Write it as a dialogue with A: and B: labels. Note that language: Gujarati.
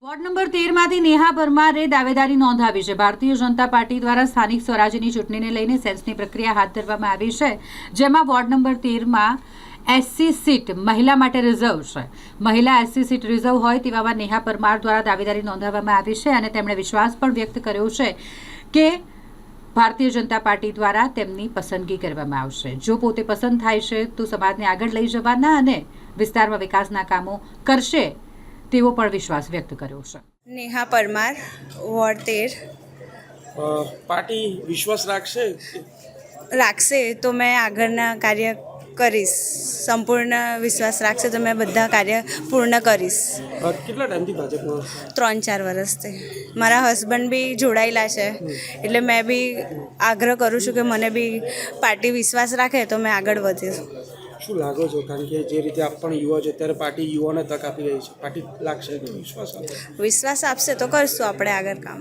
A: વોર્ડ નંબર 13માંથી નેહા પરમારે દાવેદારી નોંધાવી છે. ભારતીય જનતા પાર્ટી દ્વારા સ્થાનિક સ્વરાજ્યની ચૂંટણીને લઈને સેન્સની પ્રક્રિયા હાથ ધરવામાં આવી છે, જેમાં વોર્ડ નંબર 13માં એસસી સીટ મહિલા માટે રિઝર્વ છે. મહિલા એસસી સીટ રિઝર્વ હોય તેવામાં નેહા પરમાર દ્વારા દાવેદારી નોંધાવવામાં આવી છે અને તેમણે વિશ્વાસ પણ વ્યક્ત કર્યો છે કે ભારતીય જનતા પાર્ટી દ્વારા તેમની પસંદગી કરવામાં આવશે. જો પોતે પસંદ થાય છે તો સમાજને આગળ લઈ જવાના અને વિસ્તારમાં વિકાસના કામો કરશે તેવો પણ વિશ્વાસ વ્યક્ત કર્યો છે.
B: નેહા પરમાર, વોર્ડ 13.
C: પાર્ટી વિશ્વાસ
B: રાખશે તો મેં આગળના કાર્ય કરીશ. સંપૂર્ણ વિશ્વાસ રાખશે તો મેં બધા કાર્ય પૂર્ણ કરીશ.
C: કેટલા ટાઈમથી ભાજપમાં?
B: 3-4 વર્ષથી મારા હસબન્ડ બી જોડાયેલા છે, એટલે મેં બી આગ્રહ કરું છું કે મને બી પાર્ટી વિશ્વાસ રાખે તો મેં આગળ વધીશ.
C: શું લાગો છો? કારણ કે જે રીતે આપ પણ યુવા છો ત્યારે પાર્ટી યુવાને તક આપી રહી છે, પાર્ટી લાગશે કે વિશ્વાસ આપશે?
B: વિશ્વાસ આપશે તો કરશું આપણે આગળ કામ.